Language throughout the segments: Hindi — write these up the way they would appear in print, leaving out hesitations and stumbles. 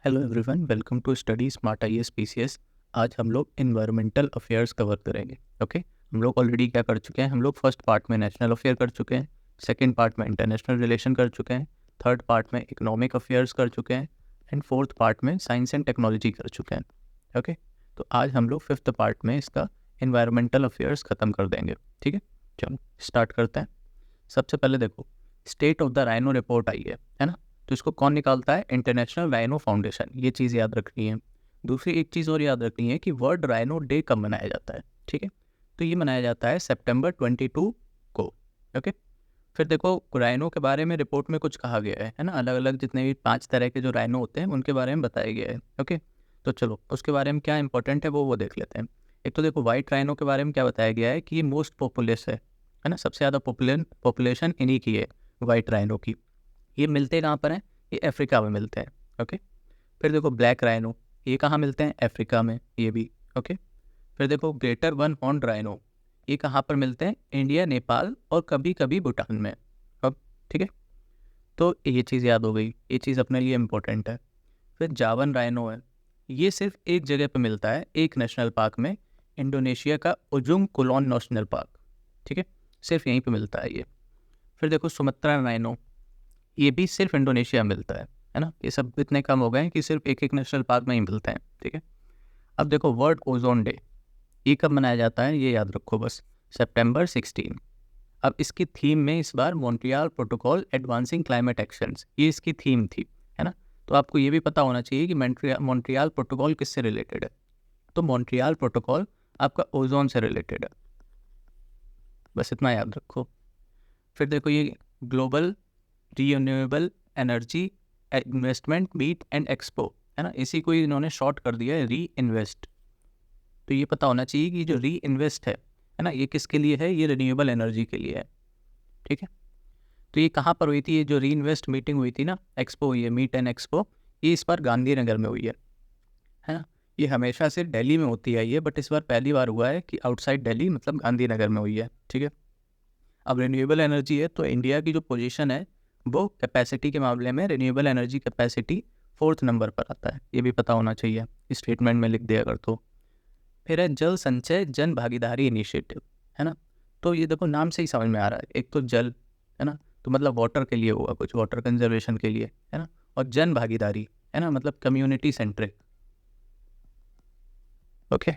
Hello everyone, welcome to study smart IAS PCS. आज हम लोग इन्वायरमेंटल अफेयर्स कवर करेंगे। ओके, हम लोग ऑलरेडी क्या कर चुके हैं, हम लोग फर्स्ट पार्ट में नेशनल अफेयर कर चुके हैं, सेकंड पार्ट में इंटरनेशनल रिलेशन कर चुके हैं, थर्ड पार्ट में इकोनॉमिक अफेयर्स कर चुके हैं एंड फोर्थ पार्ट में साइंस एंड टेक्नोलॉजी कर चुके हैं। ओके, तो आज हम लोग फिफ्थ पार्ट में इसका इन्वायरमेंटल अफेयर्स ख़त्म कर देंगे। ठीक है, चलो स्टार्ट करते हैं। सबसे पहले देखो, State of the Rhino report आई है ना। तो इसको कौन निकालता है? International Rhino Foundation. ये चीज़ याद रखनी है। दूसरी एक चीज़ और याद रखनी है कि वर्ल्ड राइनो डे कब मनाया जाता है। ठीक है, तो ये मनाया जाता है सितंबर 22 को। ओके, फिर देखो राइनो के बारे में रिपोर्ट में कुछ कहा गया है ना। अलग अलग जितने भी 5 तरह के जो राइनो होते हैं उनके बारे में बताया गया है। ओके, तो चलो उसके बारे में क्या इंपॉर्टेंट है वो देख लेते हैं। एक तो देखो वाइट राइनो के बारे में क्या बताया गया है कि ये मोस्ट पॉपुलस है ना। सबसे ज़्यादा पॉपुलेशन इन्हीं की है, वाइट राइनो की। ये मिलते कहाँ पर हैं? ये अफ्रीका में मिलते हैं। ओके, फिर देखो ब्लैक राइनो, ये कहाँ मिलते हैं? अफ्रीका में, ये भी। ओके, फिर देखो ग्रेटर वन हॉर्न राइनो, ये कहाँ पर मिलते हैं? इंडिया, नेपाल और कभी कभी भूटान में। अब ठीक है, तो ये चीज़ याद हो गई, ये चीज़ अपने लिए इम्पोर्टेंट है। फिर जावन राइनो है, ये सिर्फ एक जगह पर मिलता है, एक नेशनल पार्क में, इंडोनेशिया का उजुंग कुलोन नेशनल पार्क। ठीक है, सिर्फ यहीं पे मिलता है ये। फिर देखो सुमात्रा राइनो, ये भी सिर्फ इंडोनेशिया में मिलता है ना। ये सब इतने कम हो गए हैं कि सिर्फ एक एक नेशनल पार्क में ही मिलते हैं। ठीक है, अब देखो वर्ल्ड ओजोन डे, ये कब मनाया जाता है? ये याद रखो बस, सितंबर 16। अब इसकी थीम में इस बार Montreal Protocol advancing climate actions, ये इसकी थीम थी, है ना। तो आपको ये भी पता होना चाहिए कि मॉन्ट्रियल प्रोटोकॉल किससे रिलेटेड है। तो मॉन्ट्रियल प्रोटोकॉल आपका ओजोन से रिलेटेड है, बस इतना याद रखो। फिर देखो ये global renewable energy investment meet and expo, है ना। इसी को इन्होंने शॉर्ट कर दिया है री इन्वेस्ट। तो ये पता होना चाहिए कि जो री इन्वेस्ट है ना, ये किसके लिए है? ये रिन्यूएबल एनर्जी के लिए है। ठीक है, तो ये कहाँ पर हुई थी? ये जो री इन्वेस्ट मीटिंग हुई थी ना, एक्सपो हुई है, मीट एंड एक्सपो, ये इस बार गांधीनगर में हुई है ना। ये हमेशा से दिल्ली में होती है ये, बट इस बार पहली बार हुआ है कि आउटसाइड दिल्ली, मतलब गांधीनगर में हुई है। ठीक है, अब रिन्यूएबल एनर्जी है तो इंडिया की जो पोजीशन है वो कैपेसिटी के मामले में, renewable energy capacity 4th number पर आता है। ये भी पता होना चाहिए, स्टेटमेंट में लिख दिया अगर तो। फिर है जल संचय जन भागीदारी इनिशिएटिव, है ना। तो ये देखो नाम से ही समझ में आ रहा है, एक तो जल है ना, तो मतलब वाटर के लिए होगा कुछ, वाटर कंजर्वेशन के लिए, है ना। और जन भागीदारी है ना, मतलब कम्युनिटी सेंट्रिक। ओके,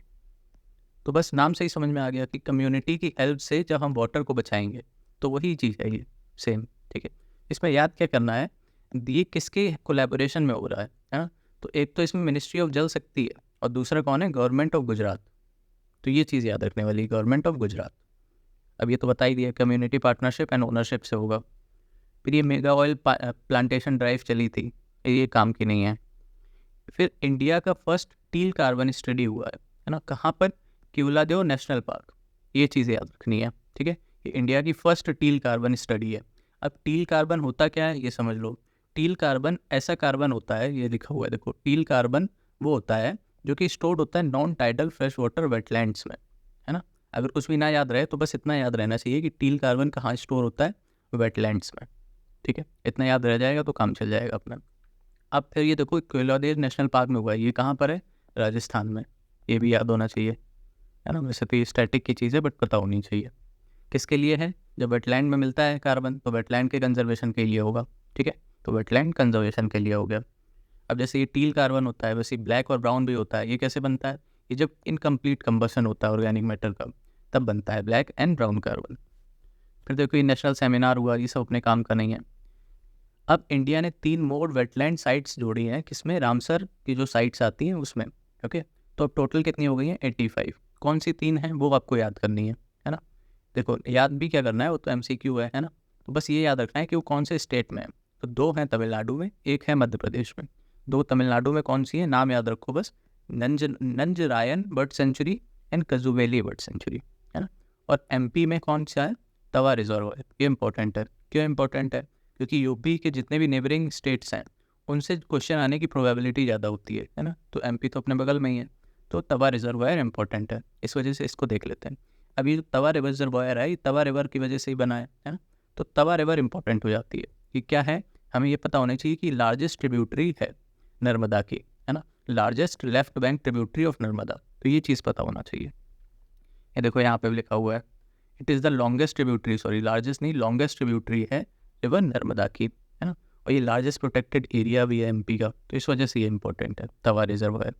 तो बस नाम से ही समझ में आ गया कि कम्युनिटी की हेल्प से जब हम वाटर को बचाएंगे तो वही चीज़ है ये, सेम। ठीक है, इसमें याद क्या करना है, ये किसके कोलैबोरेशन में हो रहा है ना। तो एक तो इसमें मिनिस्ट्री ऑफ जल शक्ति है और दूसरा कौन है? Government of Gujarat. तो ये चीज़ याद रखने वाली, गवर्नमेंट ऑफ गुजरात। अब ये तो बता ही दिया, कम्युनिटी पार्टनरशिप एंड ओनरशिप से होगा। फिर ये मेगा ऑयल प्लांटेशन ड्राइव चली थी, ये काम की नहीं है। फिर इंडिया का फर्स्ट टील कार्बन स्टडी हुआ है ना, कहाँ पर? Keoladeo national park. ये चीज़ याद रखनी है। ठीक है, ये इंडिया की फर्स्ट टील कार्बन स्टडी है। अब टील कार्बन होता क्या है ये समझ लो। टील कार्बन ऐसा कार्बन होता है, ये लिखा हुआ है देखो, टील कार्बन वो होता है जो कि स्टोर्ड होता है non tidal fresh water wetlands में, है ना। अगर कुछ भी ना याद रहे तो बस इतना याद रहना चाहिए कि टील कार्बन कहाँ स्टोर होता है? वेटलैंड्स में। ठीक है, इतना याद रह जाएगा तो काम चल जाएगा अपना। अब फिर ये देखो केवलादेव नेशनल पार्क में हुआ है, ये कहाँ पर है? राजस्थान में। ये भी याद होना चाहिए, है ना। वैसे तो ये स्टैटिक की चीज़ है बट पता होनी चाहिए। किसके लिए है? जब वेटलैंड में मिलता है कार्बन तो वेटलैंड के कंजर्वेशन के लिए होगा। ठीक है, तो वेटलैंड कंजर्वेशन के लिए हो गया। अब जैसे ये टील कार्बन होता है वैसे ब्लैक और ब्राउन भी होता है। ये कैसे बनता है? ये जब इनकम्प्लीट कंबशन होता है ऑर्गेनिक मैटर का, तब बनता है ब्लैक एंड ब्राउन कार्बन। फिर देखो ये नेशनल सेमिनार हुआ, ये सब अपने काम का नहीं है। अब इंडिया ने 3 मोर वेटलैंड साइट्स जोड़ी हैं, किसमें? रामसर की जो साइट्स आती हैं उसमें। ओके, तो अब टोटल कितनी हो गई हैं? 85। कौन सी 3 हैं वो आपको याद करनी है ना। देखो याद भी क्या करना है, वो तो MCQ है ना। तो बस ये याद रखना है कि वो कौन से स्टेट में है। तो 2 हैं तमिलनाडु में, एक है मध्य प्रदेश में। 2 तमिलनाडु में कौन सी है, नाम याद रखो बस, Nanjarayan bird sanctuary and Kazhuveli bird sanctuary, है ना। और MP में कौन सा है? तवा रिजर्व है। ये इंपॉर्टेंट है। क्यों इंपॉर्टेंट है? क्योंकि यूपी के जितने भी नेबरिंग स्टेट्स हैं उनसे क्वेश्चन आने की प्रोबेबिलिटी ज़्यादा होती है ना। तो MP तो अपने बगल में ही है, तो तवा रिजर्वायर इंपॉर्टेंट है, इस वजह से इसको देख लेते हैं। अभी तवा रिजर्वायर है, तवा रिवर की वजह से ही बना है ना। तो तवा रिवर इंपॉर्टेंट हो जाती है कि क्या है, हमें ये पता होना चाहिए कि लार्जेस्ट ट्रिब्यूटरी है नर्मदा की, है ना, largest left bank tributary of Narmada, तो ये चीज़ पता होना चाहिए। ये देखो यहाँ पे लिखा हुआ है, it is the longest tributary, sorry largest नहीं, लॉन्गेस्ट ट्रिब्यूटरी है रिवर नर्मदा की, है ना, और ये लार्जेस्ट प्रोटेक्टेड एरिया भी है एमपी का, तो इस वजह से ये इंपॉर्टेंट है, तवा रिजर्वायर।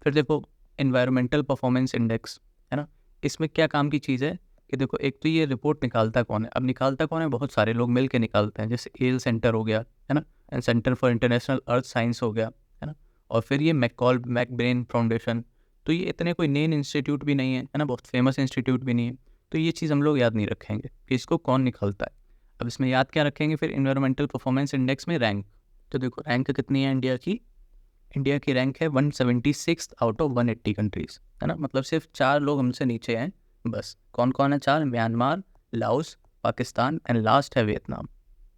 फिर देखो एनवायरमेंटल परफॉर्मेंस इंडेक्स, है ना, इसमें क्या काम की चीज़ है कि देखो एक तो ये रिपोर्ट निकालता कौन है, अब निकालता कौन है, बहुत सारे लोग मिल के निकालते हैं, जैसे एल सेंटर हो गया, है ना, and centre for international earth science हो गया, है ना, और फिर ये मैकब्रेन फाउंडेशन, तो ये इतने कोई नेम इंस्टीट्यूट भी नहीं है ना, बहुत फेमस इंस्टीट्यूट भी नहीं है, तो ये चीज़ हम लोग याद नहीं रखेंगे कि इसको कौन निकालता है। अब इसमें याद क्या रखेंगे फिर, इन्वायरमेंटल परफॉर्मेंस इंडेक्स में रैंक, तो देखो रैंक कितनी है इंडिया की रैंक है 176 आउट ऑफ 180 कंट्रीज़, है ना, मतलब सिर्फ 4 लोग हमसे नीचे हैं बस। कौन कौन है 4? Myanmar, Laos, Pakistan and last है वियतनाम।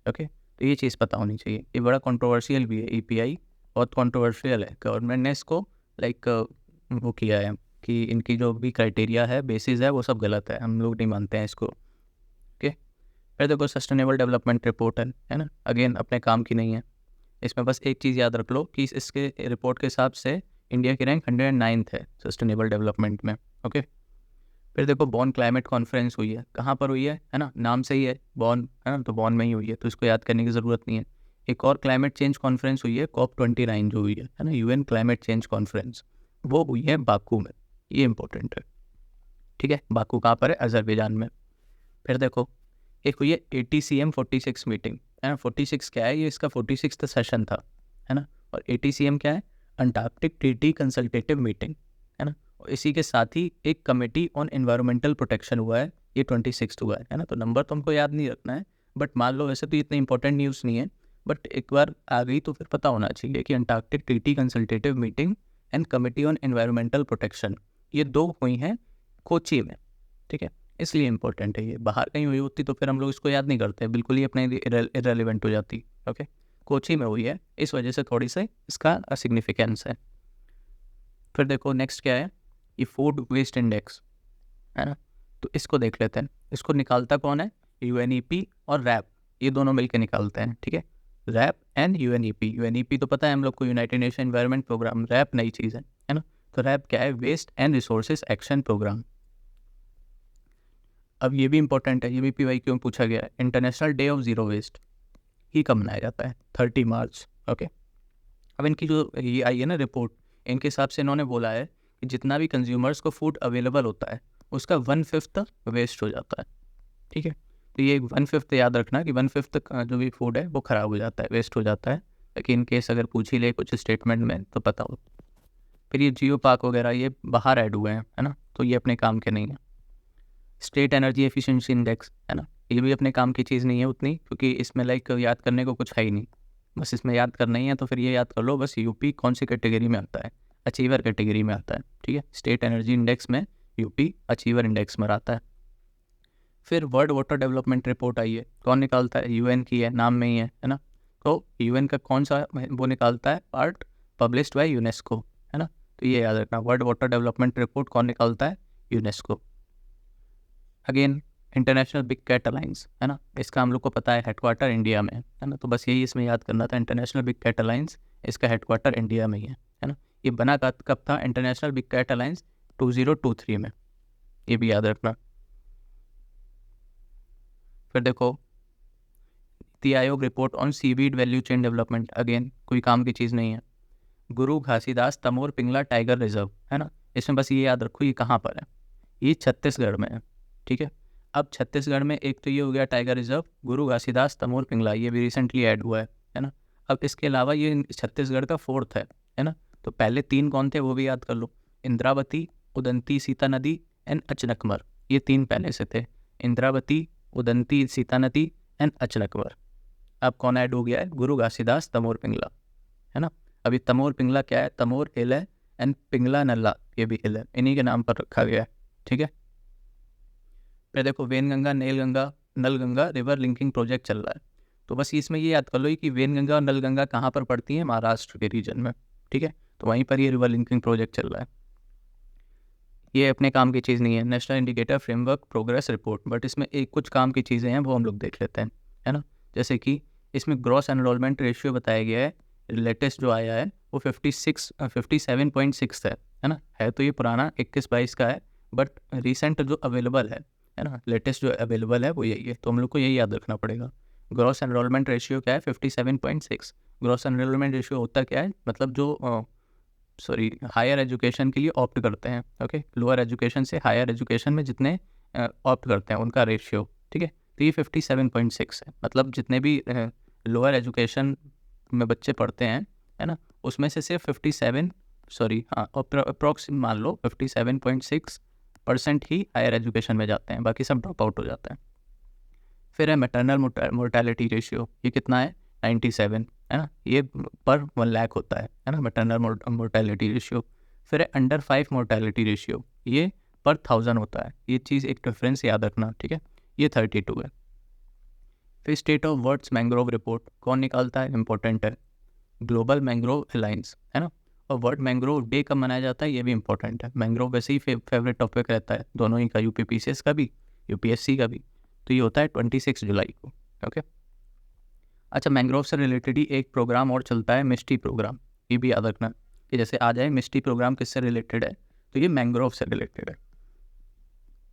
ओके, तो ये चीज़ पता होनी चाहिए। ये बड़ा कंट्रोवर्शियल भी है, ईपीआई बहुत कंट्रोवर्शियल है, गवर्नमेंट ने इसको वो किया है कि इनकी जो भी क्राइटेरिया है, बेसिस है, वो सब गलत है, हम लोग नहीं मानते हैं इसको। ओके, फिर देखो सस्टेनेबल डेवलपमेंट रिपोर्ट है ना, अगेन अपने काम की नहीं है, इसमें बस एक चीज़ याद रख लो कि इसके रिपोर्ट के हिसाब से इंडिया की रैंक 109th है सस्टेनेबल डेवलपमेंट में। ओके, फिर देखो बॉन क्लाइमेट कॉन्फ्रेंस हुई है, कहाँ पर हुई है ना, नाम से ही है बॉन, है ना, तो बॉन में ही हुई है, तो इसको याद करने की ज़रूरत नहीं है। एक और क्लाइमेट चेंज कॉन्फ्रेंस हुई है COP29 जो हुई है ना, यूएन क्लाइमेट चेंज कॉन्फ्रेंस, वो हुई है बाकू में, ये इंपॉर्टेंट है। ठीक है, बाकू कहाँ पर है? अजरबैजान में। फिर देखो एक हुई है ATCM 46 मीटिंग, है ना, 46 क्या है, ये इसका 46वां सेशन था, है ना, और ATCM क्या है, अंटार्कटिक ट्रीटी कंसल्टेटिव मीटिंग, है ना, और इसी के साथ ही एक कमेटी ऑन एनवायरमेंटल प्रोटेक्शन हुआ है, ये 26 हुआ है ना, तो नंबर तो हमको याद नहीं रखना है, बट मान लो वैसे तो इतनी इंपॉर्टेंट न्यूज़ नहीं है, बट एक बार आ गई तो फिर पता होना चाहिए कि Antarctic treaty consultative meeting and committee on environmental protection, ये 2 हुई हैं कोची में। ठीक है, इसलिए इंपॉर्टेंट है, ये बाहर कहीं हुई होती तो फिर हम लोग इसको याद नहीं करते, बिल्कुल ही अपने इरेलीवेंट हो जाती। ओके, कोची में हुई है, इस वजह से थोड़ी सी इसका सिग्निफिकेंस है। फिर देखो नेक्स्ट क्या है, ये फूड वेस्ट इंडेक्स, है ना, तो इसको देख लेते हैं, इसको निकालता कौन है, UNEP और रैप, ये दोनों मिलकर निकालते हैं। ठीक है, रैप एंड UNEP तो पता है हम लोग को, United Nation environment programme, WRAP नई चीज़ है ना, तो रैप क्या है, waste and resources action programme. अब ये भी इंपॉर्टेंट है, ये भी PY क्यों पूछा गया है, International Day of Zero Waste ही कब मनाया जाता है, 30 मार्च। ओके, अब इनकी जो ये आई है ना रिपोर्ट, इनके हिसाब से इन्होंने बोला है कि जितना भी कंज्यूमर्स को फूड अवेलेबल होता है उसका 1/5 वेस्ट हो जाता है। ठीक है, तो ये 1/5 याद रखना कि 1/5 जो भी फूड है वो ख़राब हो जाता है, वेस्ट हो जाता है, ताकि इन केस अगर पूछ ही ले कुछ स्टेटमेंट में तो पता हो। फिर ये जियो पार्क वगैरह ये बाहर ऐड हुए हैं, है ना, तो ये अपने काम के नहीं है। स्टेट एनर्जी एफिशिएंसी इंडेक्स, है ना, ये भी अपने काम की चीज़ नहीं है उतनी, क्योंकि इसमें याद करने को कुछ है ही नहीं, बस इसमें याद करना ही है, तो फिर ये याद कर लो बस यूपी कौन सी कैटेगरी में आता है, अचीवर कैटेगरी में आता है। ठीक है, स्टेट एनर्जी इंडेक्स में यूपी अचीवर इंडेक्स में आता है। फिर वर्ल्ड वाटर डेवलपमेंट रिपोर्ट आई है, कौन निकालता है, UN की है, नाम में ही है ना, तो UN का कौन सा वो निकालता है पार्ट, पब्लिश्ड बाय यूनेस्को, है ना, तो ये याद रखना, वर्ल्ड वाटर डेवलपमेंट रिपोर्ट कौन निकालता है, UNESCO. Again international big cat alliance, है ना, इसका हम लोग को पता है हेडक्वार्टर इंडिया में है ना, तो बस यही इसमें याद करना था, इंटरनेशनल बिग कैट अलायंस, इसका हेडक्वार्टर इंडिया में ही है ना। ये बना कब था, इंटरनेशनल बिग कैट अलायंस 2023 में, ये भी याद रखना। फिर देखो NITI Aayog report on seaweed value chain development, again कोई काम की चीज़ नहीं है। गुरु घासीदास तमोर पिंगला टाइगर रिजर्व, है ना, इसमें बस ये याद रखो ये कहाँ पर है, ये छत्तीसगढ़ में है। ठीक है, अब छत्तीसगढ़ में एक तो ये हो गया टाइगर रिजर्व, गुरु घासीदास तमोर पिंगला, ये भी रिसेंटली ऐड हुआ है ना। अब इसके अलावा ये छत्तीसगढ़ का 4th है ना, तो पहले 3 कौन थे वो भी याद कर लो, इंद्रावती, उदंती सीता नदी एंड अचनकमर, ये 3 पहले से थे, इंद्रावती, उदंती सीता नदी एंड अचनकमर। अब कौन ऐड हो गया है, गुरु घासीदास तमोर पिंगला, है ना। अभी तमोर पिंगला क्या है, तमोर हिल है एंड पिंगला नल्ला ये भी हिल है, इन्हीं के नाम पर रखा गया है। ठीक है, फिर देखो Wainganga Nalganga river linking project चल रहा है, तो बस इसमें ये याद कर लो कि वेनगंगा और नलगंगा कहाँ पर पड़ती है, महाराष्ट्र के रीजन में। ठीक है, तो वहीं पर ये रिवर लिंकिंग प्रोजेक्ट चल रहा है, ये अपने काम की चीज़ नहीं है। National indicator framework progress report, but इसमें एक कुछ काम की चीज़ें हैं वो हम लोग देख लेते हैं, है ना, जैसे कि इसमें ग्रॉस एनरोलमेंट रेशियो बताया गया है लेटेस्ट जो आया है वो 57.6 है ना। है तो ये पुराना 21-22 का है, बट रिसेंट जो अवेलेबल है ना, लेटेस्ट जो अवेलेबल है वो यही है। तो हम लोग को यही याद रखना पड़ेगा। ग्रॉस एनरोलमेंट रेशियो क्या है? 57.6। ग्रॉस एनरोलमेंट रेशियो होता क्या है? मतलब जो हायर एजुकेशन के लिए ऑप्ट करते हैं, ओके, लोअर एजुकेशन से हायर एजुकेशन में जितने ऑप्ट करते हैं उनका रेशियो, ठीक है। तो ये 57.6 है, मतलब जितने भी लोअर एजुकेशन में बच्चे पढ़ते हैं, है ना, उसमें से सिर्फ 57 मान लो 57.6% ही हायर एजुकेशन में जाते हैं, बाकी सब ड्रॉप आउट हो जाते हैं। फिर है मैटरनल मोर्टेलिटी रेशियो, ये कितना है? 97, है ना, ये पर 1 लाख होता है ना, मैटरनल मोर्टेलिटी रेशियो। फिर है अंडर 5 मोर्टेलिटी रेशियो, ये पर 1000 होता है। ये चीज़ एक डिफरेंस याद रखना, ठीक है, ये 32 है। फिर state of words mangrove report कौन निकालता है? इंपॉर्टेंट है, ग्लोबल मैंग्रोव अलायंस, है ना। और वर्ल्ड मैंग्रोव डे कब मनाया जाता है ये भी इंपॉर्टेंट है। मैंग्रोव वैसे ही फेवरेट टॉपिक रहता है दोनों ही का, यूपीपीसीएस का भी, यूपीएससी का भी। तो ये होता है 26 जुलाई को, ओके। अच्छा, मैंग्रोव से रिलेटेड ही एक प्रोग्राम और चलता है, मिस्टी प्रोग्राम। ये भी याद रखना कि जैसे आ जाए मिस्टी प्रोग्राम किससे रिलेटेड है, तो ये मैंग्रोव से रिलेटेड है।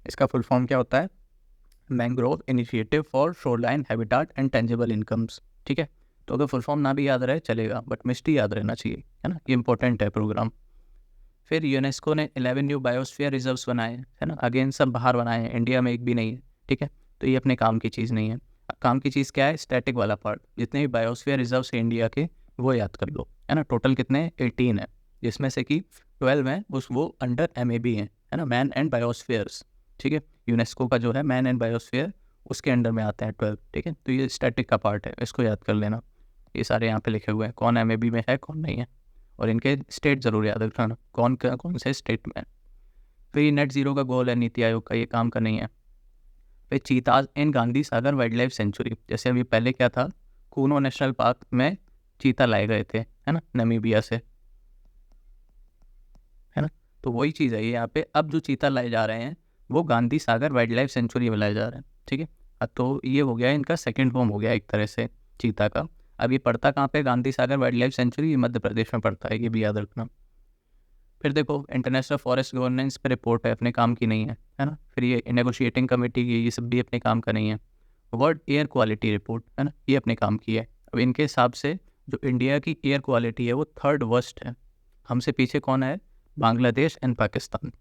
इसका फुल फॉर्म क्या होता है? Mangrove initiative for shoreline habitat and tangible incomes, ठीक है। तो अगर फुल फॉर्म ना भी याद रहे चलेगा, बट मिस्टी याद रहना चाहिए, है ना, ये इंपॉर्टेंट है प्रोग्राम। फिर यूनेस्को ने 11 न्यू बायोस्फीयर रिजर्व्स बनाए, है ना, अगेन सब बाहर बनाए हैं, इंडिया में एक भी नहीं है, ठीक है। तो ये अपने काम की चीज़ नहीं है। काम की चीज़ क्या है? स्टैटिक वाला पार्ट, जितने भी बायोस्फीयर रिजर्व्स है इंडिया के वो याद कर लो, है ना। टोटल कितने? 18 है, जिसमें से कि 12 हैं वो अंडर MAB हैं, है ना, मैन एंड बायोस्फीयर्स, ठीक है। यूनेस्को का जो है मैन एंड बायोस्फीयर, उसके अंडर में आते हैं 12, ठीक है। तो ये स्टैटिक का पार्ट है, इसको याद कर लेना। ये सारे यहाँ पे लिखे हुए हैं, कौन MAB में है कौन नहीं है, और इनके स्टेट ज़रूर याद रखना, कौन से स्टेट में। फिर ये नेट ज़ीरो का गोल है नीति आयोग का, ये काम का नहीं है। फिर चीताज इन Gandhi Sagar wild life sanctuary, जैसे अभी पहले क्या था, कूनो नेशनल पार्क में चीता लाए गए थे, है ना, नामीबिया से, है ना। तो वही चीज़ है ये यहाँ पे। अब जो चीता लाए जा रहे हैं वो Gandhi Sagar wild life sanctuary में लाए जा रहे हैं, ठीक है। तो ये हो गया इनका सेकेंड फॉर्म हो गया एक तरह से चीता का। अब ये पड़ता कहाँ पे? Gandhi Sagar wild life sanctuary, Madhya Pradesh में पड़ता है, ये भी याद रखना। फिर देखो इंटरनेशनल फॉरेस्ट गवर्नेंस पे रिपोर्ट है, अपने काम की नहीं है ना। फिर ये नेगोशिएटिंग कमेटी की, ये सब भी अपने काम का नहीं है। वर्ल्ड एयर क्वालिटी रिपोर्ट, है ना, ये अपने काम की है। अब इनके हिसाब से जो इंडिया की एयर क्वालिटी है वो 3rd वर्स्ट है। हमसे पीछे कौन है? बांग्लादेश एंड पाकिस्तान,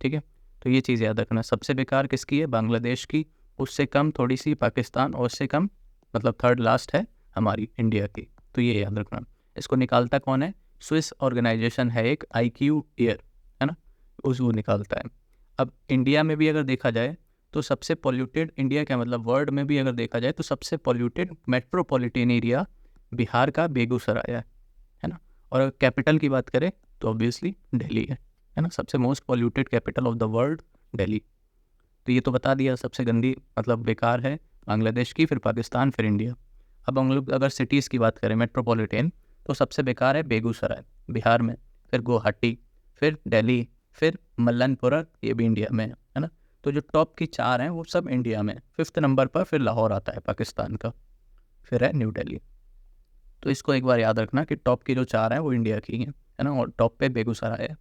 ठीक है। तो ये चीज़ याद रखना, सबसे बेकार किसकी है? बांग्लादेश की, उससे कम थोड़ी सी पाकिस्तान, और उससे कम मतलब 3rd लास्ट है हमारी इंडिया की। तो ये याद रखना। इसको निकालता कौन है? स्विस ऑर्गेनाइजेशन है एक, IQ एयर, है ना, वो निकालता है। अब इंडिया में भी अगर देखा जाए तो सबसे पॉल्यूटेड, इंडिया क्या मतलब वर्ल्ड में भी अगर देखा जाए तो सबसे पॉल्यूटेड मेट्रोपॉलिटन एरिया बिहार का बेगूसराय है ना। और कैपिटल की बात करें तो ऑब्वियसली दिल्ली है ना, सबसे most polluted capital of the world Delhi. तो ये तो बता दिया, सबसे गंदी मतलब बेकार है बांग्लादेश की, फिर पाकिस्तान, फिर इंडिया। अब हम लोग अगर सिटीज़ की बात करें मेट्रोपॉलिटन, तो सबसे बेकार है बेगूसराय बिहार में, फिर गुवाहाटी, फिर दिल्ली, फिर मल्लनपुर, ये भी इंडिया में है ना। तो जो टॉप की 4 हैं वो सब इंडिया में। 5th नंबर पर फिर लाहौर आता है पाकिस्तान का, फिर है न्यू दिल्ली। तो इसको एक बार याद रखना कि टॉप की जो 4 हैं वो इंडिया की हैं, है ना, और टॉप पे बेगूसराय है।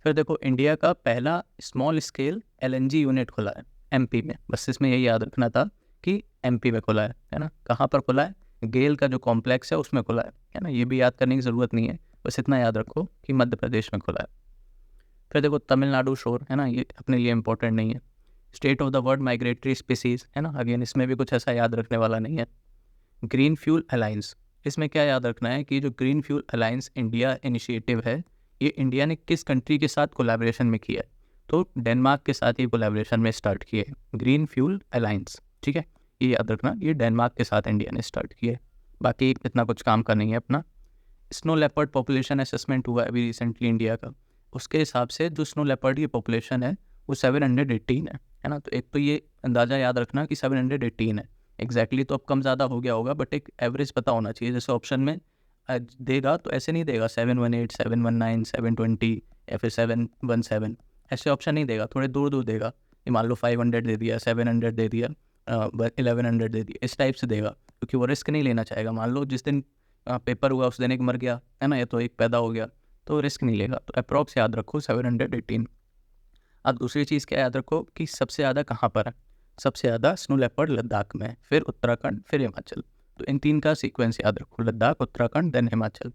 फिर देखो इंडिया का पहला स्मॉल स्केल LNG यूनिट खुला है MP में, बस इसमें यही याद रखना था कि MP में खुला है ना। कहाँ पर खुला है? गेल का जो कॉम्प्लेक्स है उसमें खुला है ना। ये भी याद करने की ज़रूरत नहीं है, बस इतना याद रखो कि मध्य प्रदेश में खुला है। फिर देखो तमिलनाडु शोर, है ना, ये अपने लिए इंपॉर्टेंट नहीं है। State of the world migratory species, है ना, अगेन इसमें भी कुछ ऐसा याद रखने वाला नहीं है। ग्रीन फ्यूल अलायंस, इसमें क्या याद रखना है कि जो green fuel alliance India initiative है, ये इंडिया ने किस कंट्री के साथ कोलैबोरेशन में किया है? तो डेनमार्क के साथ ये कोलैबोरेशन में स्टार्ट किया है ग्रीन फ्यूल अलायंस, ठीक है। ये याद रखना, ये डेनमार्क के साथ इंडिया ने स्टार्ट किया है, बाकी इतना कुछ काम का नहीं है अपना। स्नो लेपर्ड पॉपुलेशन असेसमेंट हुआ है अभी रिसेंटली इंडिया का, उसके हिसाब से जो स्नो लेपर्ड की पॉपुलेशन है वो 718 है ना। तो एक तो ये अंदाज़ा याद रखना कि 718 है एग्जैक्टली, तो अब कम ज़्यादा हो गया होगा, बट एक एवरेज पता होना चाहिए। जैसे ऑप्शन में देगा तो ऐसे नहीं देगा 718, 719, 720 या फिर 717, ऐसे ऑप्शन नहीं देगा, थोड़े दूर दूर देगा। ये मान लो 500 दे दिया, 700 दे दिया, 1100 दे दिया, इस टाइप से देगा, क्योंकि वो रिस्क नहीं लेना चाहेगा। मान लो जिस दिन पेपर हुआ उस दिन एक मर गया है ना, या तो एक पैदा हो गया, तो रिस्क नहीं लेगा। तो अप्रॉक्स याद रखो 718। अब दूसरी चीज़ क्या याद रखो कि सबसे ज़्यादा कहाँ पर है, सबसे ज़्यादा स्नो लेपर्ड लद्दाख में, फिर उत्तराखंड, फिर हिमाचल। तो इन तीन का सीक्वेंस याद रखो, लद्दाख, उत्तराखंड, देन हिमाचल।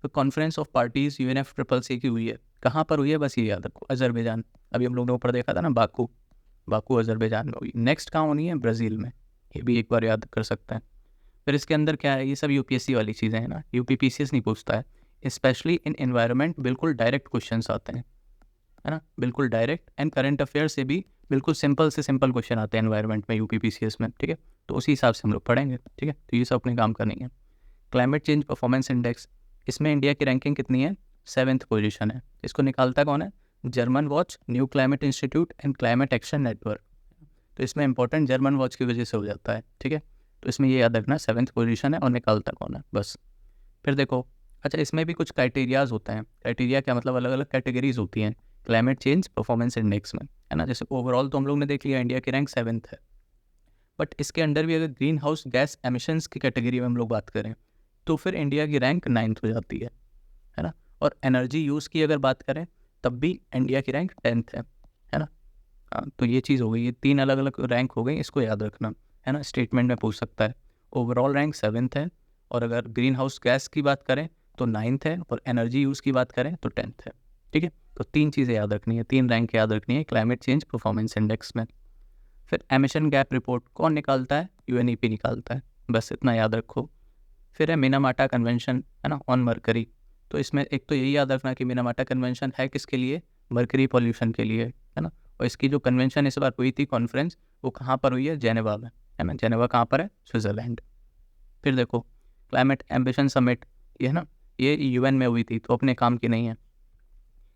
तो कॉन्फ्रेंस ऑफ पार्टीज UNFCCC की हुई है, कहाँ पर हुई है बस ये याद रखो, अजरबैजान। अभी हम लोग ने ऊपर देखा था ना, बाकू अजरबैजान में हुई। नेक्स्ट कहाँ होनी है, ब्राज़ील में, ये भी एक बार याद कर सकते हैं। फिर इसके अंदर क्या है, ये सब UPSC वाली चीज़ें हैं ना, UPPCS नहीं पूछता है। स्पेशली इन एनवायरनमेंट बिल्कुल डायरेक्ट क्वेश्चंस आते हैं, है ना, बिल्कुल डायरेक्ट। एंड करंट अफेयर से भी बिल्कुल सिंपल से सिंपल क्वेश्चन आते हैं एनवायरनमेंट में, UPPCS में, ठीक है। तो उसी हिसाब से हम लोग पढ़ेंगे, ठीक है। तो ये सब अपने काम करनी है। क्लाइमेट चेंज परफॉर्मेंस इंडेक्स, इसमें इंडिया की रैंकिंग कितनी है, 7th पोजीशन है। इसको निकालता कौन है, German watch, new climate institute and climate action network. तो इसमें इंपॉर्टेंट जर्मन वॉच की वजह से हो जाता है, ठीक है। तो इसमें ये याद रखना 7th पोजीशन है और निकालता कौन है, बस। फिर देखो, अच्छा इसमें भी कुछ क्राइटेरियाज होते हैं। क्राइटेरिया क्या मतलब, अलग अलग कैटेगरीज होती हैं क्लाइमेट चेंज परफॉर्मेंस इंडेक्स में, है ना। जैसे ओवरऑल तो हम लोग ने देख लिया इंडिया की रैंक 7th है, बट इसके अंडर भी अगर ग्रीन हाउस गैस एमिशंस की कैटेगरी में हम लोग बात करें तो फिर इंडिया की रैंक 9th हो जाती है ना। और एनर्जी यूज़ की अगर बात करें तब भी इंडिया की रैंक 10th है ना। हाँ, तो ये चीज़ हो गई, ये 3 अलग अलग रैंक हो गई, इसको याद रखना, है ना। स्टेटमेंट में पूछ सकता है। ओवरऑल रैंक 7th है, और अगर ग्रीन हाउस गैस की बात करें तो 9th है, और एनर्जी यूज़ की बात करें तो 10th है, ठीक है। तो 3 चीज़ें याद रखनी है, 3 रैंक याद रखनी है क्लाइमेट चेंज परफॉर्मेंस इंडेक्स में। फिर एमिशन गैप रिपोर्ट कौन निकालता है, UNEP निकालता है, बस इतना याद रखो। फिर है मिनामाटा कन्वेंशन, है ना, ऑन मरकरी। तो इसमें एक तो यही याद रखना कि मिनामाटा कन्वेंशन है किसके लिए, मरकरी पॉल्यूशन के लिए, है ना। और इसकी जो कन्वेंशन इस बार हुई थी कॉन्फ्रेंस, वो कहाँ पर हुई है, जेनेवा में, है ना। जेनेवा कहाँ पर है, स्विट्ज़रलैंड। फिर देखो क्लाइमेट एम्बिशन समिट, ये है ना, ये UN में हुई थी, तो अपने काम की नहीं है,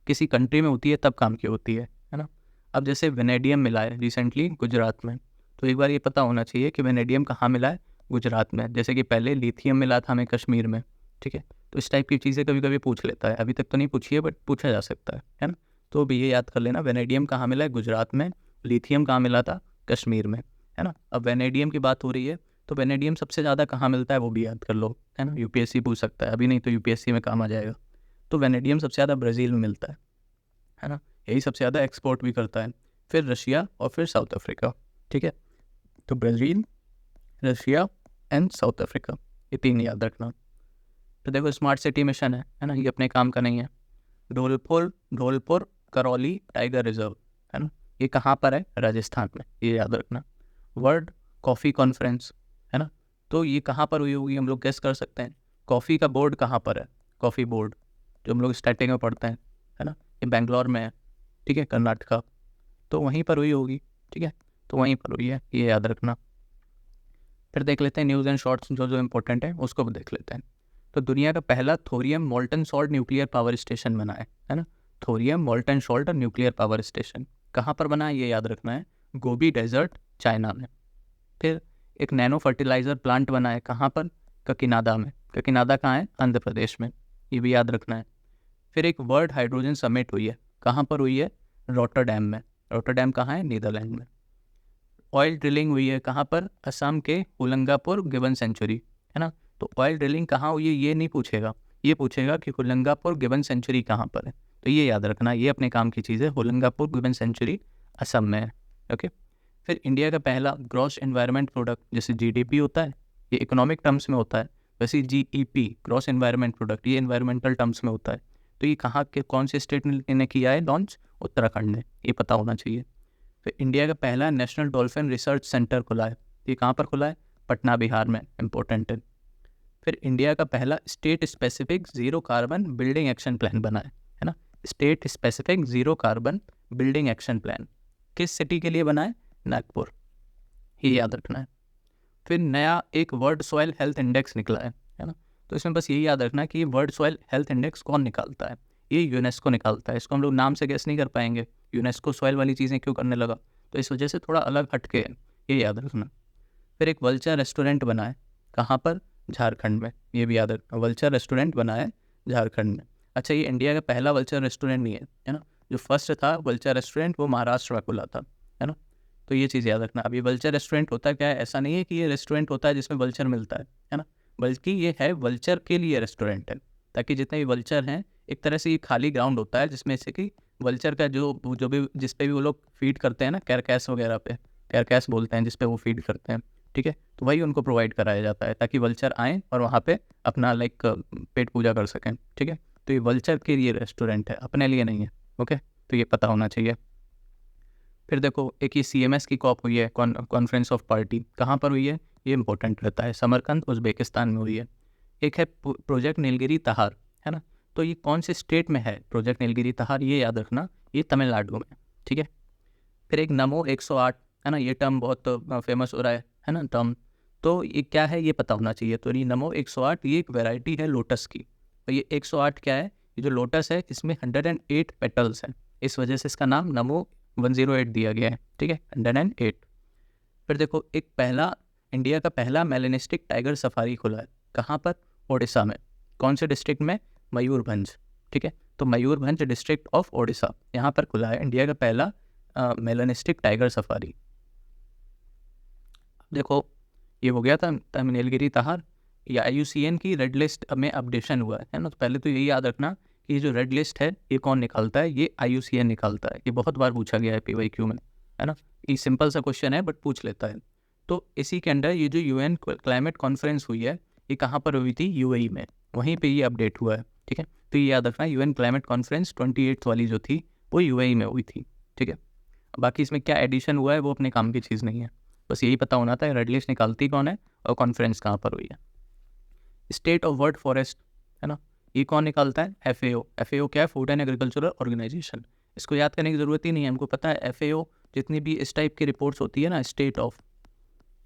किसी कंट्री में होती है तब काम की होती है ना। अब जैसे वेनेडियम मिला है रिसेंटली गुजरात में, तो एक बार ये पता होना चाहिए कि वेनेडियम कहाँ मिला है, गुजरात में। जैसे कि पहले लिथियम मिला था हमें कश्मीर में, ठीक है। तो इस टाइप की चीज़ें कभी कभी पूछ लेता है, अभी तक तो नहीं पूछी है बट पूछा जा सकता है ना। तो भी ये याद कर लेना, वेनेडियम कहाँ मिला है, गुजरात में। लिथियम कहाँ मिला था, कश्मीर में, है ना। अब वेनेडियम की बात हो रही है, तो वेनेडियम सबसे ज़्यादा कहाँ मिलता है वो भी याद कर लो, है ना। UPSC पूछ सकता है, अभी नहीं तो UPSC में काम आ जाएगा। तो वेनेडियम सबसे ज़्यादा ब्राज़ील में मिलता है ना, यही सबसे ज़्यादा एक्सपोर्ट भी करता है। फिर रशिया और फिर साउथ अफ्रीका, ठीक है। तो Brazil, Russia and south Africa, ये 3 याद रखना। तो देखो स्मार्ट सिटी मिशन है ना, ये अपने काम का नहीं है। ढोलपुर करौली टाइगर रिजर्व, है ना, ये कहाँ पर है, राजस्थान में, ये याद रखना। वर्ल्ड कॉफ़ी कॉन्फ्रेंस, है ना, तो ये कहाँ पर हुई होगी, हम लोग गेस कर सकते हैं। कॉफ़ी का बोर्ड कहाँ पर है, कॉफ़ी बोर्ड जो हम लोग स्टार्टिंग में पढ़ते हैं, है ना, ये बेंगलोर में है, ठीक है, कर्नाटका। तो वहीं पर हुई होगी, ठीक है, तो वहीं पर हुई है, ये याद रखना। फिर देख लेते हैं न्यूज़ एंड शॉर्ट्स, जो जो इम्पोर्टेंट है उसको भी देख लेते हैं। तो दुनिया का पहला thorium molten salt nuclear power station बना है ना। थोरियम मोल्टन सॉल्ट और न्यूक्लियर पावर स्टेशन कहाँ पर बना है, ये याद रखना है, गोबी डेजर्ट, चाइना में। फिर एक नैनो फर्टिलाइज़र प्लांट बना है, कहाँ पर, ककिनाडा में। ककिनाडा कहाँ है, आंध्र प्रदेश में, ये भी याद रखना है। फिर एक वर्ल्ड हाइड्रोजन समिट हुई है, कहाँ पर हुई है, रॉटरडैम में। रॉटरडैम कहाँ है, नीदरलैंड में। ऑयल ड्रिलिंग हुई है कहाँ पर, असम के हुलंगापुर गिबन सेंचुरी, है ना। तो ऑयल ड्रिलिंग कहाँ हुई है ये नहीं पूछेगा, ये पूछेगा कि हुलंगापुर गिबन सेंचुरी कहाँ पर है। तो ये याद रखना, ये अपने काम की चीज़ है, हुलंगापुर गिबन सेंचुरी असम में है, ओके। फिर इंडिया का पहला ग्रॉस एनवायरनमेंट प्रोडक्ट, जैसे GDP होता है ये इकोनॉमिक टर्म्स में होता है, वैसे GEP ग्रॉस एनवायरनमेंट प्रोडक्ट ये एनवायरमेंटल टर्म्स में होता है। तो ये कहाँ के कौन से स्टेट ने किया है लॉन्च, उत्तराखंड ने, ये पता होना चाहिए। फिर इंडिया का पहला नेशनल डॉल्फिन रिसर्च सेंटर खुला है, ये कहाँ पर खुला है, पटना बिहार में, इंपॉर्टेंट है। फिर इंडिया का पहला state specific zero carbon building action plan बना है ना। State specific zero carbon building action plan किस सिटी के लिए बना है, नागपुर, ये याद रखना है। फिर नया एक वर्ल्ड सॉइल हेल्थ इंडेक्स निकला है ना। तो इसमें बस यही याद रखना कि वर्ल्ड सॉइल हेल्थ इंडेक्स कौन निकालता है, ये यूनेस्को निकालता है। इसको हम लोग नाम से गेस नहीं कर पाएंगे, यूनेस्को सॉइल वाली चीज़ें क्यों करने लगा, तो इस वजह से थोड़ा अलग हटके है, ये याद रखना। फिर एक वल्चर रेस्टोरेंट बना है, कहाँ पर, झारखंड में, ये भी याद रखना, वल्चर रेस्टोरेंट बना है झारखंड में। अच्छा ये इंडिया का पहला वल्चर रेस्टोरेंट नहीं है ना, जो फर्स्ट था वल्चर रेस्टोरेंट वो महाराष्ट्र में खुला था, है ना। तो ये चीज़ याद रखना। अभी वल्चर रेस्टोरेंट होता क्या है, ऐसा नहीं है कि ये रेस्टोरेंट होता है जिसमें वल्चर मिलता है ना। बल्कि ये है वल्चर के लिए रेस्टोरेंट है, ताकि जितने भी वल्चर हैं, एक तरह से ये खाली ग्राउंड होता है जिसमें से कि वल्चर का जो भी जिस पे भी वो लोग फीड करते हैं ना, कैरकैस वगैरह पे, कैरकैस बोलते हैं जिस पे वो फीड करते हैं, ठीक है। तो वही उनको प्रोवाइड कराया जाता है ताकि वल्चर आएँ और वहाँ पे अपना लाइक पेट पूजा कर सकें, ठीक है। तो ये वल्चर के लिए रेस्टोरेंट है, अपने लिए नहीं है, ओके। तो ये पता होना चाहिए। फिर देखो, एक ये CMS की कॉप हुई है, कॉन्फ्रेंस ऑफ पार्टी, कहाँ पर हुई है ये इंपॉर्टेंट रहता है, समरकंद उज़्बेकिस्तान में हुई है। एक है प्रोजेक्ट नीलगिरी तहार, है ना। तो ये कौन से स्टेट में है प्रोजेक्ट नीलगिरी तहार, ये याद रखना, ये तमिलनाडु में, ठीक है। फिर एक नमो 108, है ना, ये टर्म बहुत फेमस हो रहा है ना टर्म। तो ये क्या है ये पता होना चाहिए। तो ये नमो 108 ये एक वैरायटी है लोटस की। और ये 108 क्या है, ये जो लोटस है इसमें 108 पेटल्स हैं, इस वजह से इसका नाम नमो 108 दिया गया है, ठीक है, 108। फिर देखो, एक इंडिया का पहला मेलेनिस्टिक टाइगर सफारी खुला है, कहाँ पर, ओडिशा में। कौन से डिस्ट्रिक्ट में, मयूरभंज, ठीक है। तो मयूरभंज डिस्ट्रिक्ट ऑफ ओडिशा, यहाँ पर खुला है इंडिया का पहला मेलेनिस्टिक टाइगर सफारी। देखो, ये हो गया था नीलगिरी तहार। या IUCN की रेड लिस्ट में अपडेशन हुआ है ना। तो पहले तो यही याद रखना कि ये जो रेड लिस्ट है ये कौन निकालता है, ये IUCN निकालता है। ये बहुत बार पूछा गया है PYQ में, है ना। ये सिंपल सा क्वेश्चन है बट पूछ लेता है। तो इसी के अंडर ये जो UN क्लाइमेट कॉन्फ्रेंस हुई है, ये कहाँ पर हुई थी, UAE में, वहीं पर ये अपडेट हुआ है, ठीक है। तो ये याद रखना, UN क्लाइमेट कॉन्फ्रेंस 28 वाली जो थी वो UAE में हुई थी, ठीक है। बाकी इसमें क्या एडिशन हुआ है वो अपने काम की चीज़ नहीं है, बस यही पता होना था रेड लिस्ट निकालती कौन है और कॉन्फ्रेंस कहाँ पर हुई है। स्टेट ऑफ वर्ल्ड फॉरेस्ट, है ना, ये कौन निकालता है, FAO क्या है, फूड एंड एग्रीकल्चरल ऑर्गेनाइजेशन। इसको याद करने की ज़रूरत ही नहीं है, हमको पता है FAO जितनी भी इस टाइप की रिपोर्ट्स होती है ना, स्टेट ऑफ,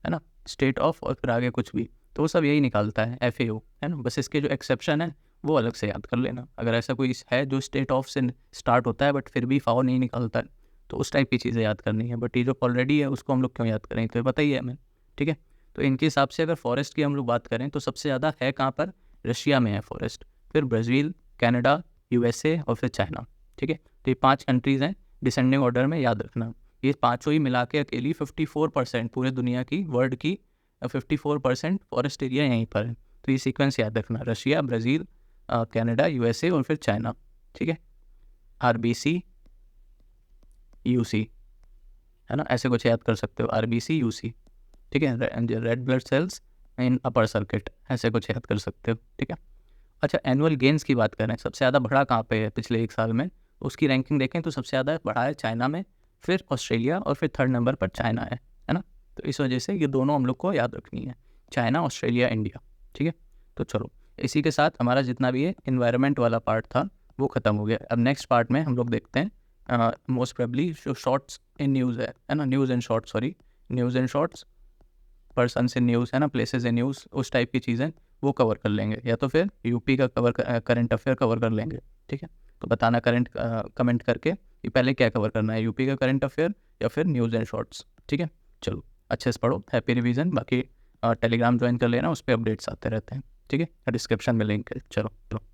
है ना, स्टेट ऑफ और फिर आगे कुछ भी, तो वो सब यही निकालता है FAO, है ना। बस इसके जो एक्सेप्शन है वो अलग से याद कर लेना। अगर ऐसा कोई है जो स्टेट ऑफ से स्टार्ट होता है बट फिर भी FAO नहीं निकालता है, तो उस टाइप की चीज़ें याद करनी है। बट ये जो ऑलरेडी है उसको हम लोग क्यों याद करें, तो ये पता ही है हमें, ठीक है। तो इनके हिसाब से अगर फॉरेस्ट की हम लोग बात करें तो सबसे ज़्यादा है कहाँ पर, रशिया में है फॉरेस्ट, फिर ब्राज़ील, कनाडा, USA और फिर चाइना, ठीक है। तो ये 5 कंट्रीज़ हैं, डिसेंडिंग ऑर्डर में याद रखना। ये पाँचों ही मिला के अकेली 54% पूरे दुनिया की, वर्ल्ड की 54% फॉरेस्ट एरिया यहीं पर है। तो ये सीक्वेंस याद रखना, रशिया, ब्राज़ील, कनाडा, USA और फिर चाइना, ठीक है। RBC UC, है ना, ऐसे कुछ याद कर सकते हो, RBC UC, ठीक है। रेड ब्लड सेल्स इन अपर सर्किट, ऐसे कुछ याद कर सकते हो, ठीक है। अच्छा, एनुअल गेन्स की बात करें, सबसे ज़्यादा बढ़ा कहाँ पे है पिछले 1 साल में, उसकी रैंकिंग देखें तो सबसे ज़्यादा बढ़ा है चाइना में, फिर ऑस्ट्रेलिया और फिर 3rd नंबर पर चाइना है ना। तो इस वजह से ये दोनों हम लोग को याद रखनी है, चाइना, ऑस्ट्रेलिया, इंडिया, ठीक है। तो चलो, इसी के साथ हमारा जितना भी ये इन्वायरमेंट वाला पार्ट था वो ख़त्म हो गया। अब नेक्स्ट पार्ट में हम लोग देखते हैं मोस्ट प्रोबेबली जो शॉर्ट्स इन न्यूज़ है ना, news and shorts, sorry, news and shorts, persons in news, है ना, प्लेसेस इन न्यूज़, उस टाइप की चीज़ें वो कवर कर लेंगे, या तो फिर यूपी का करंट अफेयर कवर कर लेंगे, ठीक है। तो बताना कमेंट करके कि पहले क्या कवर करना है, यूपी का करंट अफेयर या फिर न्यूज़ एंड शॉर्ट्स, ठीक है। चलो, अच्छे से पढ़ो, हैप्पी रिवीजन। बाकी टेलीग्राम ज्वाइन कर लेना, उस पर अपडेट्स आते रहते हैं, ठीक है। डिस्क्रिप्शन में लिंक है। चलो।